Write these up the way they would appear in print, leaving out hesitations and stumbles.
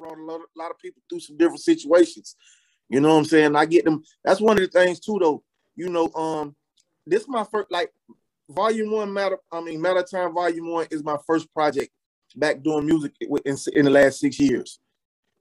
brought a lot of people through some different situations. You know what I'm saying? I get them. That's one of the things too, though. You know, this is my first, like, Volume 1, Matter Time Volume 1 is my first project back doing music in the last 6 years.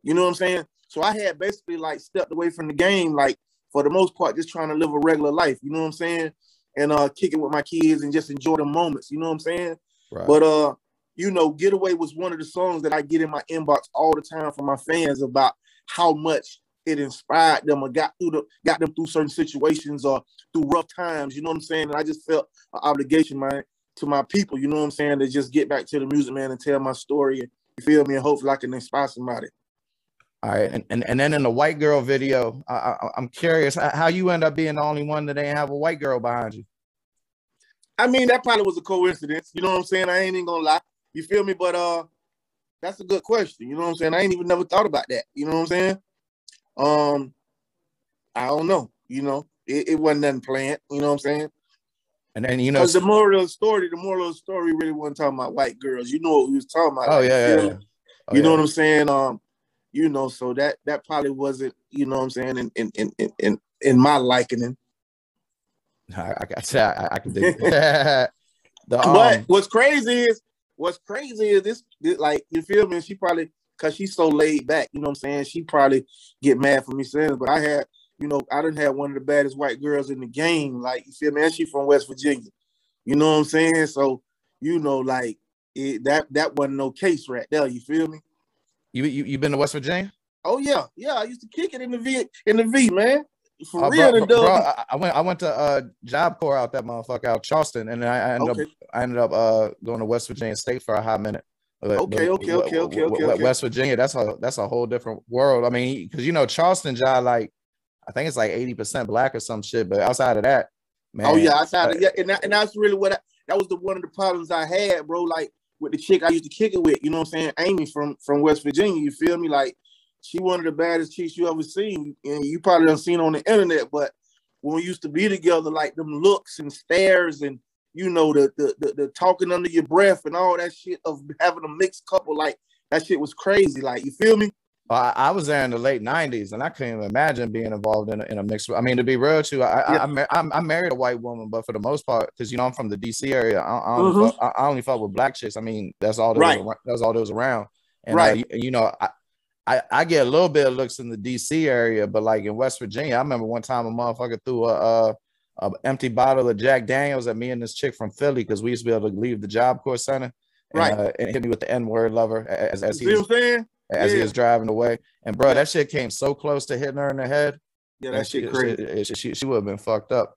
You know what I'm saying? So I had basically like stepped away from the game, like for the most part, just trying to live a regular life. You know what I'm saying? And kick it with my kids and just enjoy the moments. You know what I'm saying? Right. But you know, Getaway was one of the songs that I get in my inbox all the time from my fans about how much it inspired them or got them through certain situations or through rough times. You know what I'm saying? And I just felt an obligation, man, to my people. You know what I'm saying? To just get back to the music, man, and tell my story. And, you feel me? And hopefully I can inspire somebody. All right, and then in the white girl video, I'm curious how you end up being the only one that ain't have a white girl behind you. I mean, that probably was a coincidence. You know what I'm saying? I ain't even gonna lie. You feel me? But that's a good question. You know what I'm saying? I ain't even never thought about that. You know what I'm saying? I don't know. You know, it wasn't nothing planned. You know what I'm saying? And then, you know, because the moral of the story really wasn't talking about white girls. You know what we was talking about? Oh, like, yeah. You know what I'm saying? You know, so that probably wasn't, you know what I'm saying, in my likening. I can dig it. But what's crazy is this, like, you feel me? She probably, because she's so laid back, you know what I'm saying? She probably get mad for me saying it, but I had, you know, I didn't have one of the baddest white girls in the game. Like, you feel me? And she from West Virginia. You know what I'm saying? So, you know, like, that wasn't no case right there. You feel me? You been to West Virginia? Oh yeah. I used to kick it in the V, man. For real, bro, I went to Job Corps out that motherfucker out Charleston, and I ended up going to West Virginia State for a hot minute. Okay. West Virginia, that's a whole different world. I mean, because you know Charleston, like, I think it's like 80% black or some shit, but outside of that, man. Oh yeah, outside of, yeah, and that's really what that was one of the problems I had, bro. Like with the chick I used to kick it with, you know what I'm saying? Amy from West Virginia, you feel me? Like, she one of the baddest chicks you ever seen, and you probably done seen on the internet. But when we used to be together, like them looks and stares, and you know the talking under your breath and all that shit of having a mixed couple, like that shit was crazy. Like, you feel me? I was there in the late '90s, and I couldn't even imagine being involved in a mixed. I mean, to be real, too, I married a white woman, but for the most part, because you know I'm from the DC area, I only fuck with black chicks. I mean, that's all there was around. And you know, I get a little bit of looks in the DC area, but like in West Virginia, I remember one time a motherfucker threw a empty bottle of Jack Daniels at me and this chick from Philly, because we used to be able to leave the Job Corps Center, and hit me with the N-word lover as he was driving away. And bro, that shit came so close to hitting her in the head. Yeah, that shit crazy. She would have been fucked up.